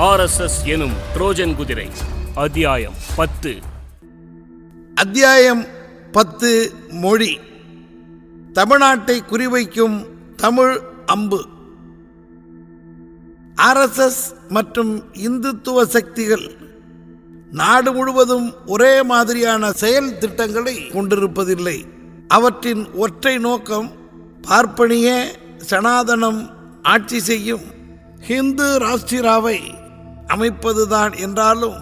RSS எனும் Trojan குதிரை. அத்தியாயம் 10. அத்தியாயம் 10. மொழி. தமிழ்நாட்டை குறிவைக்கும் தமிழ் அம்பு. RSS மற்றும் இந்துத்துவ சக்திகள் நாடு முழுவதும் ஒரே மாதிரியான செயல் திட்டங்களை கொண்டிருப்பதில்லை. அவற்றின் ஒற்றை நோக்கம் பார்ப்பனிய சனாதனம் ஆட்சி செய்யும் ஹிந்து ராஷ்டிராவை அமைப்பதுதான் என்றாலும்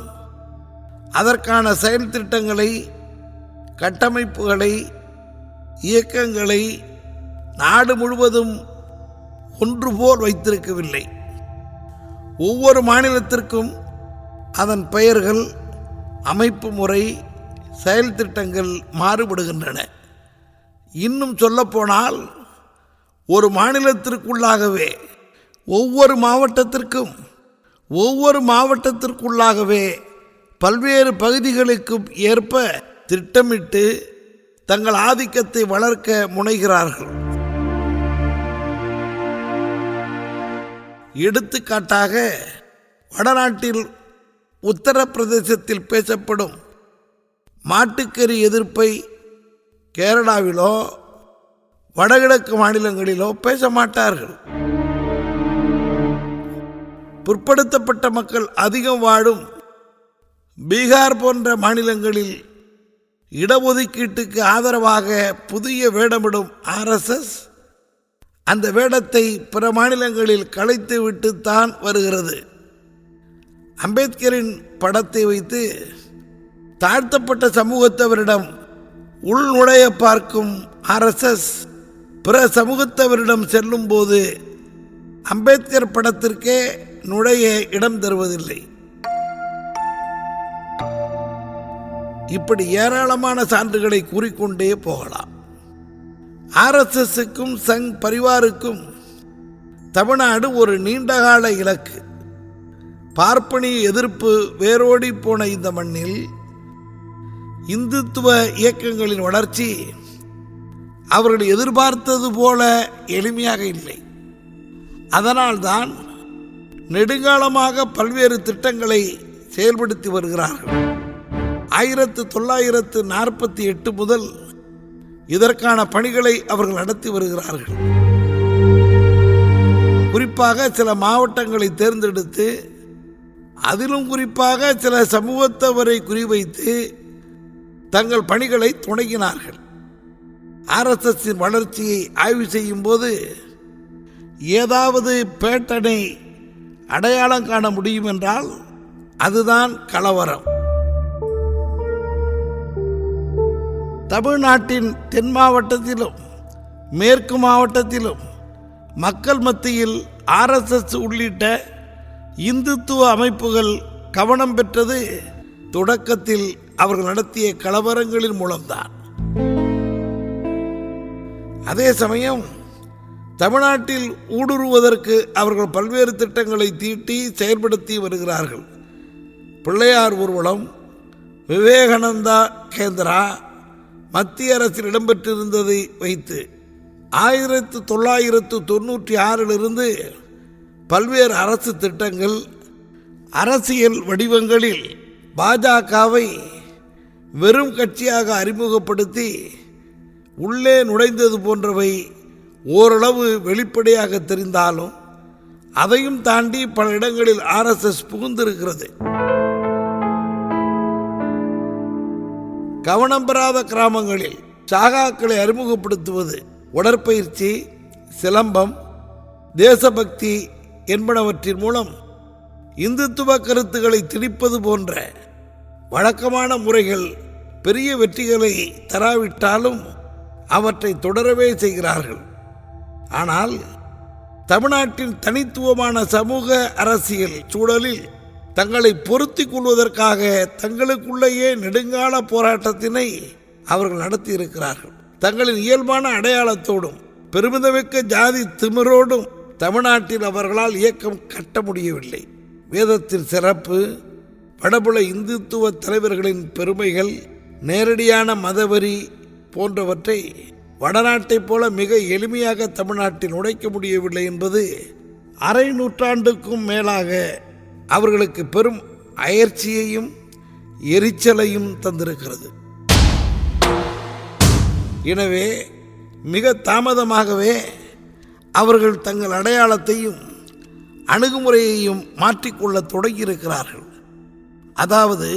அதற்கான செயல் திட்டங்களை, கட்டமைப்புகளை, இயக்கங்களை நாடு முழுவதும் ஒன்றுபோல் வைத்திருக்கவில்லை. ஒவ்வொரு மாநிலத்திற்கும் அதன் பெயர்கள், அமைப்பு முறை, செயல் திட்டங்கள் மாறுபடுகின்றன. இன்னும் சொல்லப்போனால் ஒரு மாநிலத்திற்குள்ளாகவே ஒவ்வொரு மாவட்டத்திற்குள்ளாகவே பல்வேறு பகுதிகளுக்கும் ஏற்ப திட்டமிட்டு தங்கள் ஆதிக்கத்தை வளர்க்க முனைகிறார்கள். எடுத்துக்காட்டாக, வடநாட்டில் உத்தரப்பிரதேசத்தில் பேசப்படும் மாட்டுக்கறி எதிர்ப்பை கேரளாவிலோ வடகிழக்கு மாநிலங்களிலோ பேச மாட்டார்கள். பிற்படுத்தப்பட்ட மக்கள் அதிகம் வாழும் பீகார் போன்ற மாநிலங்களில் இடஒதுக்கீட்டுக்கு ஆதரவாக புதிய வேடமிடும் RSS அந்த வேடத்தை பிற மாநிலங்களில் கலைத்து விட்டுத்தான் வருகிறது. அம்பேத்கரின் படத்தை வைத்து தாழ்த்தப்பட்ட சமூகத்தவரிடம் உள்நுழைய பார்க்கும் RSS பிற சமூகத்தவரிடம் செல்லும் போது அம்பேத்கர் படத்திற்கே நுழைய இடம் தருவதில்லை. இப்படி ஏராளமான சான்றுகளை கூறிக்கொண்டே போகலாம். RSSக்கும் சங் பரிவாருக்கும் தமிழ்நாடு ஒரு நீண்டகால இலக்கு. பார்ப்பனிய எதிர்ப்பு வேரோடி போன இந்த மண்ணில் இந்துத்துவ இயக்கங்களின் வளர்ச்சி அவர்கள் எதிர்பார்த்தது போல எளிமையாக இல்லை. அதனால்தான் நெடுங்காலமாக பல்வேறு திட்டங்களை செயல்படுத்தி வருகிறார்கள். 1948 முதல் இதற்கான பணிகளை அவர்கள் நடத்தி வருகிறார்கள். குறிப்பாக சில மாவட்டங்களை தேர்ந்தெடுத்து, அதிலும் குறிப்பாக சில சமூகத்தவரை குறிவைத்து தங்கள் பணிகளை தொடங்கினார்கள். RSSின் வளர்ச்சியை ஆய்வு செய்யும் போது ஏதாவது பேட்டனை அடையாளம் காண முடியும் என்றால் அதுதான் கலவரம். தமிழ்நாட்டின் தென் மாவட்டத்திலும் மேற்கு மாவட்டத்திலும் மக்கள் மத்தியில் RSS உள்ளிட்ட இந்துத்துவ அமைப்புகள் கவனம் பெற்றது தொடக்கத்தில் அவர்கள் நடத்திய கலவரங்களின் மூலம்தான். அதே சமயம் தமிழ்நாட்டில் ஊடுருவதற்கு அவர்கள் பல்வேறு திட்டங்களை தீட்டி செயல்படுத்தி வருகிறார்கள். பிள்ளையார் ஊர்வலம், விவேகானந்தா கேந்திரா மத்திய அரசில் இடம்பெற்றிருந்ததை வைத்து 1996 பல்வேறு அரசு திட்டங்கள், அரசியல் வடிவங்களில் பாஜகவை வெறும் கட்சியாக அறிமுகப்படுத்தி உள்ளே நுழைந்தது போன்றவை ஓரளவு வெளிப்படையாக தெரிந்தாலும் அதையும் தாண்டி பல இடங்களில் RSS புகுந்திருக்கிறது. கவனம் பெறாத கிராமங்களில் சாகாக்களை அறிமுகப்படுத்துவது, உடற்பயிற்சி, சிலம்பம், தேசபக்தி என்பனவற்றின் மூலம் இந்துத்துவ கருத்துக்களை திணிப்பது போன்ற வழக்கமான முறைகள் பெரிய வெற்றிகளை தராவிட்டாலும் அவற்றை தொடரவே செய்கிறார்கள். ஆனால் தமிழ்நாட்டின் தனித்துவமான சமூக அரசியல் சூழலில் தங்களை பொருத்திக் கொள்வதற்காக தங்களுக்குள்ளேயே நெடுங்கால போராட்டத்தினை அவர்கள் நடத்தியிருக்கிறார்கள். தங்களின் இயல்பான அடையாளத்தோடும் பெருமிதமிக்க ஜாதி திமிரோடும் தமிழ்நாட்டில் அவர்களால் இயக்கம் கட்ட முடியவில்லை. வேதத்தின் சிறப்பு, படபுல இந்துத்துவ தலைவர்களின் பெருமைகள், நேரடியான மதவெறி போன்றவற்றை வடநாட்டைப் போல மிக எளிமையாக தமிழ்நாட்டில் உடைக்க முடியவில்லை என்பது அரை நூற்றாண்டுக்கும் மேலாக அவர்களுக்கு பெரும் அயற்சியையும் எரிச்சலையும் தந்திருக்கிறது. எனவே மிக தாமதமாகவே அவர்கள் தங்கள் அடையாளத்தையும் அணுகுமுறையையும் மாற்றிக்கொள்ள தொடங்கியிருக்கிறார்கள். அதாவது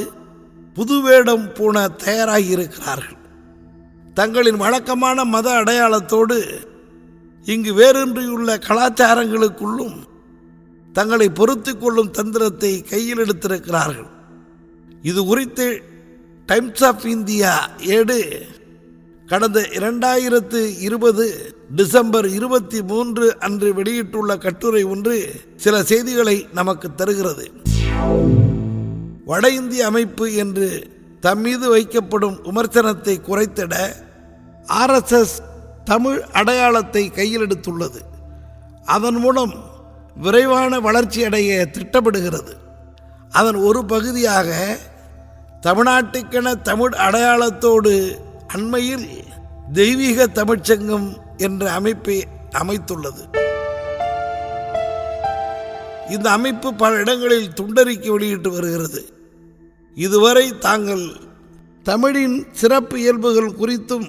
புது வேடம் பூண தயாராகி இருக்கிறார்கள். தங்களின் வழக்கமான மத அடையாளத்தோடு இங்கு வேறின்றியுள்ள கலாச்சாரங்களுக்குள்ளும் தங்களை பொருத்தி கொள்ளும் தந்திரத்தை கையில் எடுத்திருக்கிறார்கள். இது குறித்து டைம்ஸ் ஆஃப் இந்தியா ஏடு கடந்த 2020 டிசம்பர் 23 அன்று வெளியிட்டுள்ள கட்டுரை ஒன்று சில செய்திகளை நமக்கு தருகிறது. வட இந்திய அமைப்பு என்று தம் மீது வைக்கப்படும் விமர்சனத்தை குறைத்திட RSS தமிழ் அடையாளத்தை கையில் எடுத்துள்ளது. அதன் மூலம் விரைவான வளர்ச்சி அடைய திட்டமிடுகிறது. அதன் ஒரு பகுதியாக தமிழ்நாட்டுக்கென தமிழ் அடையாளத்தோடு அண்மையில் தெய்வீக தமிழ்ச்சங்கம் என்ற அமைப்பை அமைத்துள்ளது. இந்த அமைப்பு பல இடங்களில் துண்டறிக்கை வெளியிட்டு வருகிறது. இதுவரை தாங்கள் தமிழின் சிறப்பு இயல்புகள் குறித்தும்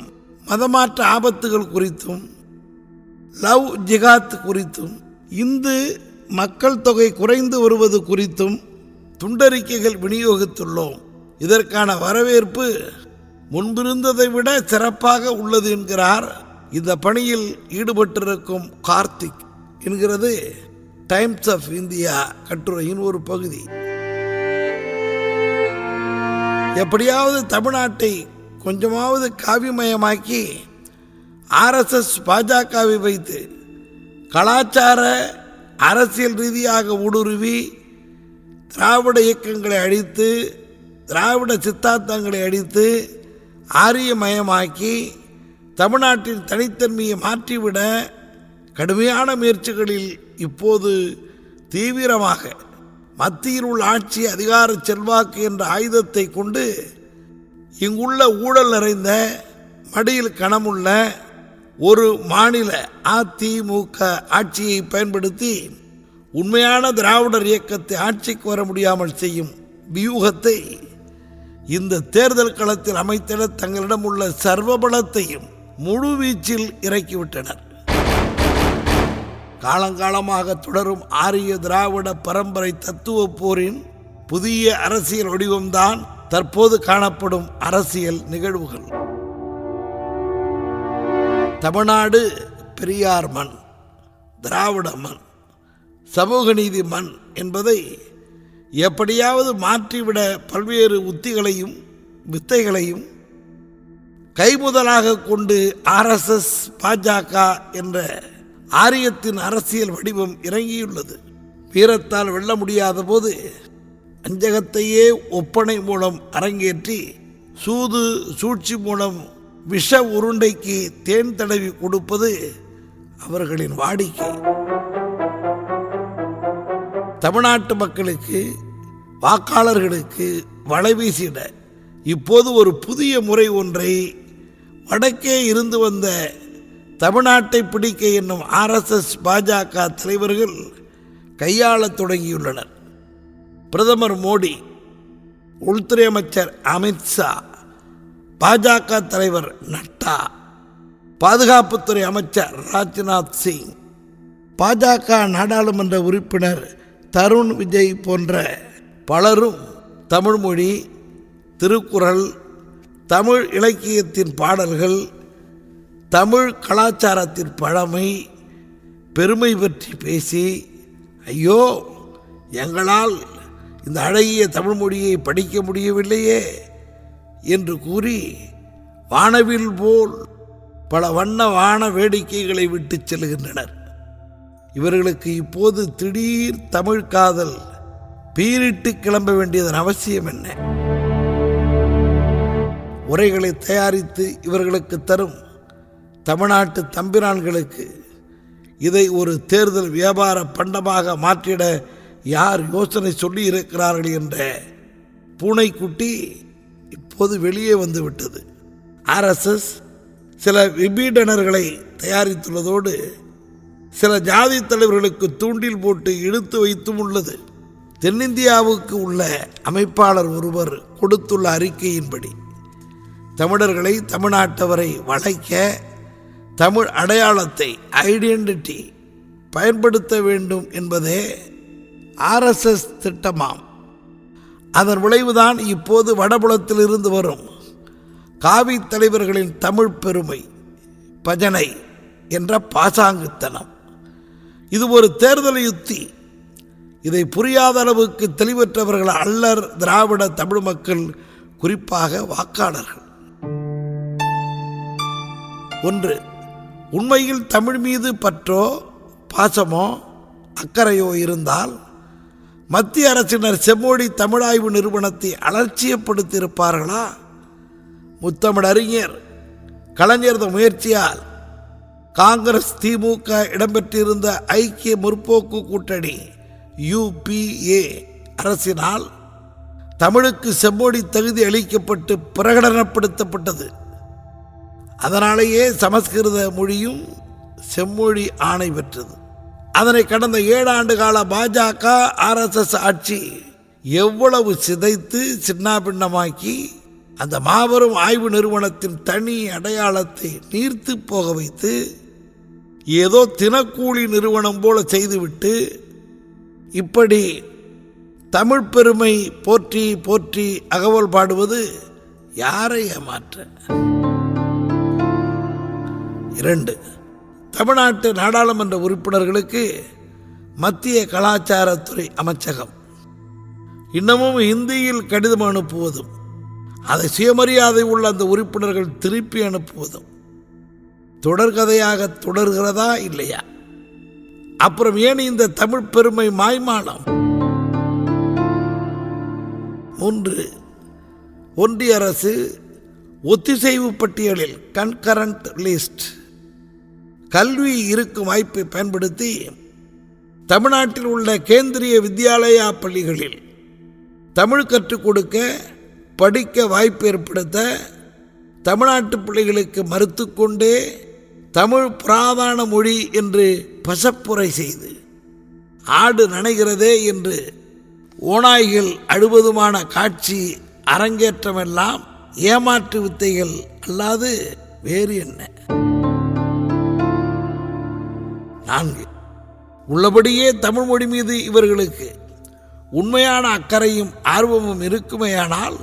மதமாற்ற ஆபத்துகள் குறித்தும் லவ் ஜிகாத் குறித்தும் இந்து மக்கள் தொகை குறைந்து வருவது குறித்தும் துண்டறிக்கைகள் விநியோகித்துள்ளோம். இதற்கான வரவேற்பு முன்பிருந்ததை விட சிறப்பாக உள்ளது என்கிறார் இந்த பணியில் ஈடுபட்டிருக்கும் கார்த்திக் என்கிறது டைம்ஸ் ஆஃப் இந்தியா கட்டுரையின் ஒரு பகுதி. எப்படியாவது தமிழ்நாட்டை கொஞ்சமாவது காவிமயமாக்கி RSS பாஜகவை வைத்து கலாச்சார அரசியல் ரீதியாக ஊடுருவி திராவிட இயக்கங்களை அழித்து திராவிட சித்தாந்தங்களை அழித்து ஆரியமயமாக்கி தமிழ்நாட்டின் தனித்தன்மையை மாற்றிவிட கடுமையான முயற்சிகளில் இப்போது தீவிரமாக மத்தியில் உள்ள ஆட்சி அதிகார செல்வாக்கு என்ற ஆயுதத்தை கொண்டு இங்குள்ள ஊழல் நிறைந்த மடியில் கனமுள்ள ஒரு மாநில அதிமுக ஆட்சியை பயன்படுத்தி உண்மையான திராவிடர் இயக்கத்தை ஆட்சிக்கு வர முடியாமல் செய்யும் வியூகத்தை இந்த தேர்தல் களத்தில் அமைத்திட தங்களிடம் உள்ள சர்வபலத்தையும் முழு வீச்சில் இறக்கிவிட்டனர். காலங்காலமாக தொடரும் ஆரிய திராவிட பரம்பரை தத்துவ போரின் புதிய அரசியல் வடிவம்தான் தற்போது காணப்படும் அரசியல் நிகழ்வுகள். தமிழ்நாடு பெரியார் மண், திராவிட மண், சமூக நீதி மண் என்பதை எப்படியாவது மாற்றிவிட பல்வேறு உத்திகளையும் வித்தைகளையும் கைமுதலாக கொண்டு RSS பாஜக என்ற ஆரியத்தின் அரசியல் வடிவம் இறங்கியுள்ளது. வீரத்தால் வெல்ல முடியாத போது அஞ்சகத்தையே ஒப்பனை மூலம் அரங்கேற்றி சூது சூழ்ச்சி மூலம் விஷ உருண்டைக்கு தேன் தடவி கொடுப்பது அவர்களின் வாடிக்கை. தமிழ்நாட்டு மக்களுக்கு வாக்காளர்களுக்கு வலைவீசிட இப்போது ஒரு புதிய முறை ஒன்றை வடக்கே இருந்து வந்த தமிழ்நாட்டை பிடிக்க என்னும் RSS பாஜக தலைவர்கள் கையாளத் தொடங்கியுள்ளனர். பிரதமர் மோடி, உள்துறை அமைச்சர் அமித்ஷா, பாஜக தலைவர் நட்டா, பாதுகாப்புத்துறை அமைச்சர் ராஜ்நாத் சிங், பாஜக நாடாளுமன்ற உறுப்பினர் தருண் விஜய் போன்ற பலரும் தமிழ்மொழி, திருக்குறள், தமிழ் இலக்கியத்தின் பாடல்கள், தமிழ் கலாச்சாரத்தின் பழமை பெருமை பற்றி பேசி, ஐயோ எங்களால் இந்த அழகிய தமிழ் மொழியை படிக்க முடியவில்லையே என்று கூறி வானவில் போல் பல வண்ண வான வேடிக்கைகளை விட்டு செல்கின்றனர். இவர்களுக்கு இப்போது திடீர் தமிழ் காதல் பீரிட்டு கிளம்ப வேண்டியதன் அவசியம் என்ன? உரைகளை தயாரித்து இவர்களுக்கு தரும் தமிழ்நாட்டு தம்பிரான்களுக்கு இதை ஒரு தேர்தல் வியாபார பண்டமாக மாற்றிட யார் யோசனை சொல்லி இருக்கிறார்கள் என்ற பூனைக்குட்டி இப்போது வெளியே வந்துவிட்டது. RSS சில விபீடனர்களை தயாரித்துள்ளதோடு சில ஜாதி தலைவர்களுக்கு தூண்டில் போட்டு இழுத்து வைத்தும் உள்ளது. தென்னிந்தியாவுக்கு உள்ள அமைப்பாளர் ஒருவர் கொடுத்துள்ள அறிக்கையின்படி தமிழர்களை தமிழ்நாட்டவரை வளைக்க தமிழ் அடையாளத்தை ஐடென்டிட்டி பயன்படுத்த வேண்டும் என்பதே RSS திட்டமாம். அதன் விளைவுதான் இப்போது வடபுலத்தில் இருந்து வரும் காவி தலைவர்களின் தமிழ் பெருமை பஜனை என்ற பாசாங்குத்தனம். இது ஒரு தேர்தல் யுத்தி. இதை புரியாத அளவுக்கு தெளிவற்றவர்கள் அல்லர் திராவிட தமிழ் மக்கள், குறிப்பாக வாக்காளர்கள். 1. உண்மையில் தமிழ் மீது பற்றோ பாசமோ அக்கறையோ இருந்தால் மத்திய அரசினர் செம்மொழி தமிழாய்வு நிறுவனத்தை அலட்சியப்படுத்தியிருப்பார்களா? முத்தமிழ் அறிஞர் கலைஞர் முயற்சியால் காங்கிரஸ் திமுக இடம்பெற்றிருந்த ஐக்கிய முற்போக்கு கூட்டணி UPA அரசினால் தமிழுக்கு செம்மொழி தகுதி அளிக்கப்பட்டு பிரகடனப்படுத்தப்பட்டது. அதனாலேயே சமஸ்கிருத மொழியும் செம்மொழி ஆணை பெற்றது. அதனை கடந்த 7 ஆண்டு கால பாஜக RSS ஆட்சி எவ்வளவு சிதைத்து சின்னாபின்னமாக்கி அந்த மாபெரும் ஆய்வு நிறுவனத்தின் தனி அடையாளத்தை நீர்த்து போக வைத்து ஏதோ தினக்கூலி நிறுவனம் போல செய்துவிட்டு இப்படி தமிழ் பெருமை போற்றி போற்றி அகவல் பாடுவது யாரை ஏமாற்ற? 2. தமிழ்நாட்டு நாடாளுமன்ற உறுப்பினர்களுக்கு மத்திய கலாச்சாரத்துறை அமைச்சகம் இன்னமும் ஹிந்தியில் கடிதம் அனுப்புவதும் அதை சுயமரியாதை உள்ள அந்த உறுப்பினர்கள் திருப்பி அனுப்புவதும் தொடர்கதையாக தொடர்கிறதா இல்லையா? அப்புறம் ஏன் இந்த தமிழ் பெருமை மாய்மாலம்? 3. ஒன்றிய அரசு ஒத்திசைவு பட்டியலில் கன்கரண்ட் லிஸ்ட் கல்வி இருக்கும் வாய்ப்பை பயன்படுத்தி தமிழ்நாட்டில் உள்ள கேந்திரிய வித்யாலயா பள்ளிகளில் தமிழ் கற்றுக் கொடுக்க படிக்க வாய்ப்பு ஏற்படுத்த தமிழ்நாட்டு பிள்ளைகளுக்கு மறுத்துக்கொண்டே தமிழ் புராதன மொழி என்று பசப்புரை செய்து ஆடு நனைகிறதே என்று ஓநாய்கள் அழுவதுமான காட்சி அரங்கேற்றமெல்லாம் ஏமாற்று வித்தைகள் அல்லாது வேறு என்ன? 4. உள்ளபடியே தமிழ் மொழி மீது இவர்களுக்கு உண்மையான அக்கறையும் ஆர்வமும் இருக்குமேயானால்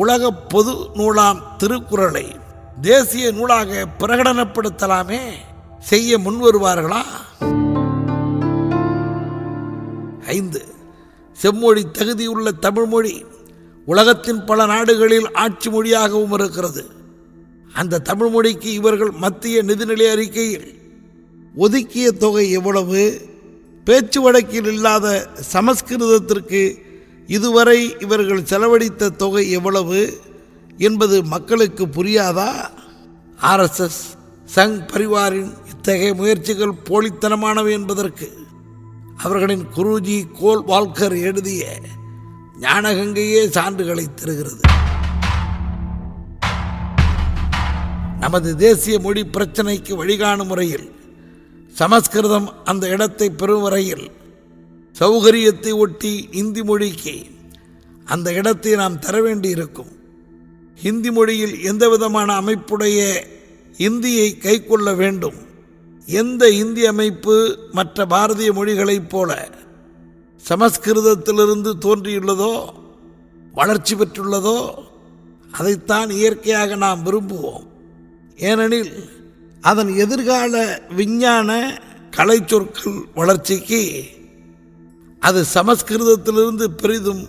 உலக பொது நூலாம் திருக்குறளை தேசிய நூலாக பிரகடனப்படுத்தலாமே, செய்ய முன்வருவார்களா? 5. செம்மொழி தகுதியுள்ள தமிழ் மொழி உலகத்தின் பல நாடுகளில் ஆட்சி மொழியாகவும் இருக்கிறது. அந்த தமிழ் மொழிக்கு இவர்கள் மத்திய நிதிநிலை அறிக்கையில் ஒதுக்கிய தொகை எவ்வளவு? பேச்சு வழக்கில் இல்லாத சமஸ்கிருதத்திற்கு இதுவரை இவர்கள் செலவழித்த தொகை எவ்வளவு என்பது மக்களுக்கு புரியாதா? RSS சங் பரிவாரின் இத்தகைய முயற்சிகள் போலித்தனமானவை என்பதற்கு அவர்களின் குருஜி கோல் வால்கர் எழுதிய ஞானகங்கையே சான்றுகளை தருகிறது. நமது தேசிய மொழி பிரச்சனைக்கு வழிகாணும் முறையில் சமஸ்கிருதம் அந்த இடத்தை பெறும் வரையில் சௌகரியத்தை ஒட்டி இந்தி மொழிக்கு அந்த இடத்தை நாம் தர வேண்டியிருக்கும். ஹிந்தி மொழியில் எந்த விதமான அமைப்புடைய இந்தியை கை கொள்ள வேண்டும். எந்த இந்தி அமைப்பு மற்ற பாரதிய மொழிகளைப் போல சமஸ்கிருதத்திலிருந்து தோன்றியுள்ளதோ வளர்ச்சி பெற்றுள்ளதோ அதைத்தான் இயற்கையாக நாம் விரும்புவோம். ஏனெனில் அதன் எதிர்கால விஞ்ஞான கலை சொற்கள் வளர்ச்சிக்கு அது சமஸ்கிருதத்திலிருந்து பெரிதும்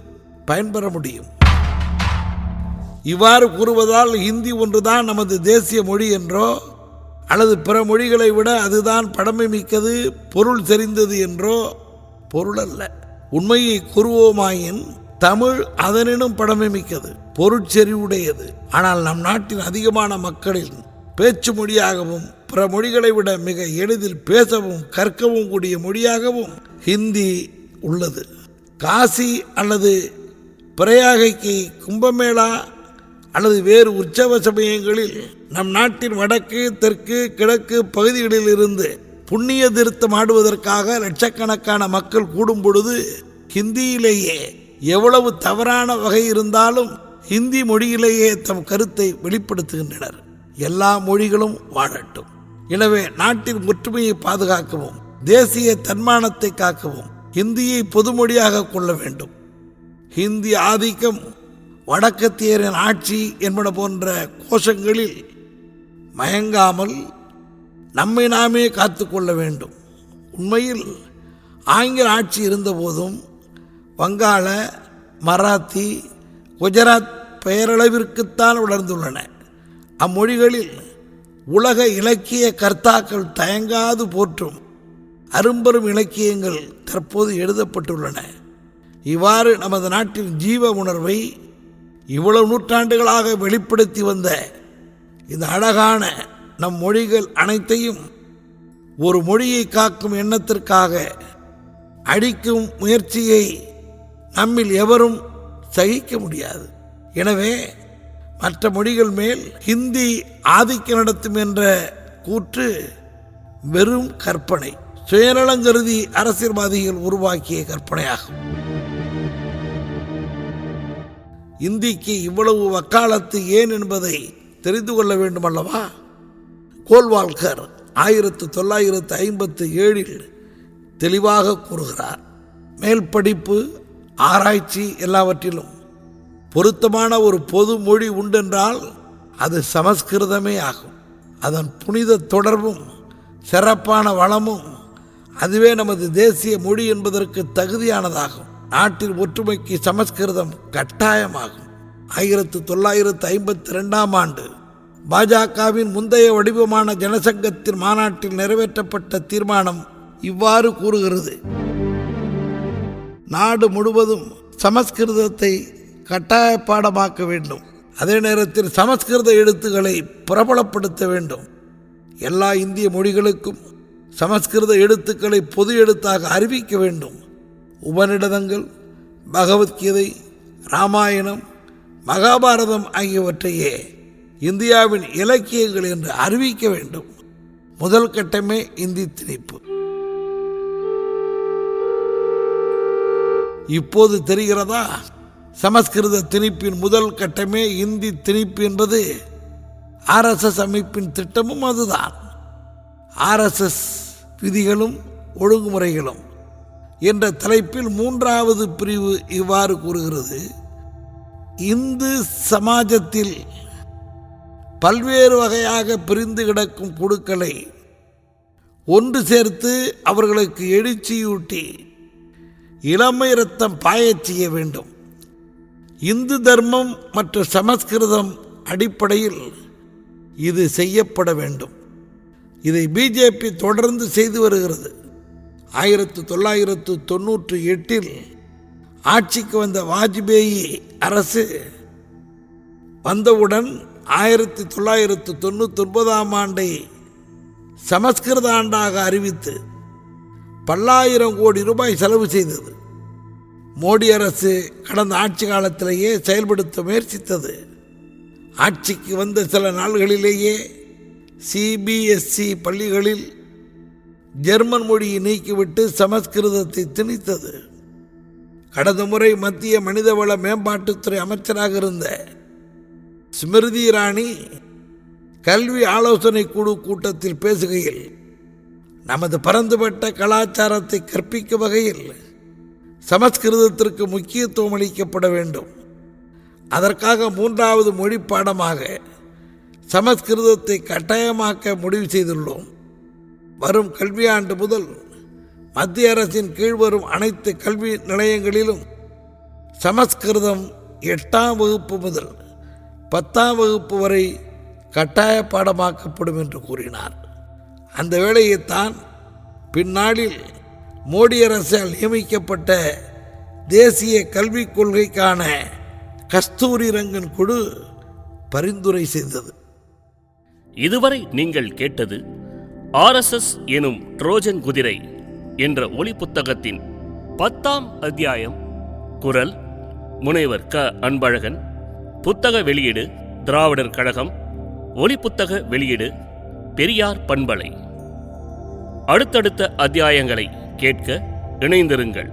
பயன்பெற முடியும். இவ்வாறு கூறுவதால் ஹிந்தி ஒன்றுதான் நமது தேசிய மொழி என்றோ அல்லது பிற மொழிகளை விட அதுதான் பழமை மிக்கது பொருள் செறிந்தது என்றோ பொருள் அல்ல. உண்மையை கூறுவோமாயின் தமிழ் அதனினும் பழமை மிக்கது, பொருட்செறிவுடையது. ஆனால் நம் நாட்டின் அதிகமான மக்களின் பேச்சு மொழியாகவும் பிற மொழிகளை விட மிக எளிதில் பேசவும் கற்கவும் கூடிய மொழியாகவும் ஹிந்தி உள்ளது. காசி அல்லது பிரயாகைக்கு கும்பமேளா அல்லது வேறு உற்சவ சமயங்களில் நம் நாட்டின் வடக்கு தெற்கு கிழக்கு பகுதிகளில் இருந்து புண்ணிய தீர்த்தம் ஆடுவதற்காக லட்சக்கணக்கான மக்கள் கூடும் பொழுது ஹிந்தியிலேயே எவ்வளவு தவறான வகை இருந்தாலும் ஹிந்தி மொழியிலேயே தம் கருத்தை வெளிப்படுத்துகின்றனர். எல்லா மொழிகளும் வாழட்டும். எனவே நாட்டின் ஒற்றுமையை பாதுகாக்கவும் தேசிய தன்மானத்தை காக்கவும் ஹிந்தியை பொதுமொழியாக கொள்ள வேண்டும். ஹிந்தி ஆதிக்கம், வடக்கத்தியரின் ஆட்சி என்பன போன்ற கோஷங்களில் மயங்காமல் நம்மை நாமே காத்து கொள்ள வேண்டும். உண்மையில் ஆங்கில ஆட்சி இருந்தபோதும் வங்காள, மராத்தி, குஜராத் பெயரளவிற்குத்தான் வளர்ந்துள்ளன. அம்மொழிகளில் உலக இலக்கிய கர்த்தாக்கள் தயங்காது போற்றும் அரும்பெரும் இலக்கியங்கள் தற்போது எழுதப்பட்டுள்ளன. இவ்வாறு நமது நாட்டின் ஜீவ உணர்வை இவ்வளவு நூற்றாண்டுகளாக வெளிப்படுத்தி வந்த இந்த அழகான நம் மொழிகள் அனைத்தையும் ஒரு மொழியை காக்கும் எண்ணத்திற்காக அழிக்கும் முயற்சியை நம்மில் எவரும் சகிக்க முடியாது. எனவே மற்ற மொழிகள் மேல் ஹிந்தி ஆதிக்கம் நடத்தும் என்ற கூற்று வெறும் கற்பனை, சுயநலங்கருதி அரசியல்வாதிகள் உருவாக்கிய கற்பனையாகும். இந்திக்கு இவ்வளவு வக்காலத்து ஏன் என்பதை தெரிந்து கொள்ள வேண்டும் அல்லவா? கோல்வால்கர் 1957 தெளிவாக கூறுகிறார். மேல் படிப்பு, ஆராய்ச்சி எல்லாவற்றிலும் பொருத்தமான ஒரு பொது மொழி உண்டென்றால் அது சமஸ்கிருதமே ஆகும். அதன் புனித தொடர்பும் சிறப்பான வளமும் அதுவே நமது தேசிய மொழி என்பதற்கு தகுதியானதாகும். நாட்டின் ஒற்றுமைக்கு சமஸ்கிருதம் கட்டாயமாகும். 1952 ஆண்டு பாஜகவின் முந்தைய வடிவமான ஜனசங்கத்தின் மாநாட்டில் நிறைவேற்றப்பட்ட தீர்மானம் இவ்வாறு கூறுகிறது: நாடு முழுவதும் சமஸ்கிருதத்தை கட்டாய பாடமாக்க வேண்டும். அதே நேரத்தில் சமஸ்கிருத எழுத்துக்களை பிரபலப்படுத்த வேண்டும். எல்லா இந்திய மொழிகளுக்கும் சமஸ்கிருத எழுத்துக்களை பொது எழுத்தாக அறிவிக்க வேண்டும். உபநிடதங்கள், பகவத்கீதை, ராமாயணம், மகாபாரதம் ஆகியவற்றையே இந்தியாவின் இலக்கியங்கள் என்று அறிவிக்க வேண்டும். முதல் கட்டமே இந்தி திணிப்பு. இப்போது தெரிகிறதா? சமஸ்கிருத திணிப்பின் முதல் கட்டமே இந்தி திணிப்பு என்பது RSS அமைப்பின் திட்டமும் அதுதான். RSS விதிகளும் ஒழுங்குமுறைகளும் என்ற தலைப்பில் 3வது பிரிவு இவ்வாறு கூறுகிறது: இந்து சமாஜத்தில் பல்வேறு வகையாக பிரிந்து கிடக்கும் குழுக்களை ஒன்று சேர்த்து அவர்களுக்கு எழுச்சியூட்டி இளமை ரத்தம் பாயச் செய்ய வேண்டும். இந்து தர்மம் மற்றும் சமஸ்கிருதம் அடிப்படையில் இது செய்யப்பட வேண்டும். இதை பிஜேபி தொடர்ந்து செய்து வருகிறது. 1998 ஆட்சிக்கு வந்த வாஜ்பேயி அரசு வந்தவுடன் 1999 ஆண்டை சமஸ்கிருத ஆண்டாக அறிவித்து பல்லாயிரம் கோடி ரூபாய் செலவு செய்தது. மோடி அரசு கடந்த ஆட்சி காலத்திலேயே செயல்படுத்த முயற்சித்தது. ஆட்சிக்கு வந்த சில நாள்களிலேயே CBSE பள்ளிகளில் ஜெர்மன் மொழியை நீக்கிவிட்டு சமஸ்கிருதத்தை திணித்தது. கடந்த முறை மத்திய மனிதவள மேம்பாட்டுத்துறை அமைச்சராக இருந்த ஸ்மிருதி இரானி கல்வி ஆலோசனை குழு கூட்டத்தில் பேசுகையில், நமது பரந்துபட்ட கலாச்சாரத்தை கற்பிக்கும் வகையில் சமஸ்கிருதத்திற்கு முக்கியத்துவம் அளிக்கப்பட வேண்டும். அதற்காக 3வது மொழி பாடமாக சமஸ்கிருதத்தை கட்டாயமாக்க முடிவு செய்துள்ளோம். வரும் கல்வியாண்டு முதல் மத்திய அரசின் கீழ் வரும் அனைத்து கல்வி நிலையங்களிலும் சமஸ்கிருதம் 8ஆம் வகுப்பு முதல் 10ஆம் வகுப்பு வரை கட்டாய பாடமாக்கப்படும் என்று கூறினார். அந்த வேளையைத்தான் பின்னாளில் மோடி அரசால் நியமிக்கப்பட்ட தேசிய கல்விக் கொள்கைக்கான கஸ்தூரி ரங்கன் குழு பரிந்துரை செய்தது. இதுவரை நீங்கள் கேட்டது RSS எனும் ட்ரோஜன் குதிரை என்ற ஒலி புத்தகத்தின் 10ஆம் அத்தியாயம். குரல் முனைவர் க. அன்பழகன். புத்தக வெளியீடு திராவிடர் கழகம். ஒலி புத்தக வெளியீடு பெரியார் பண்பலை. அடுத்தடுத்த அத்தியாயங்களை கேட்க இணைந்திருங்கள்.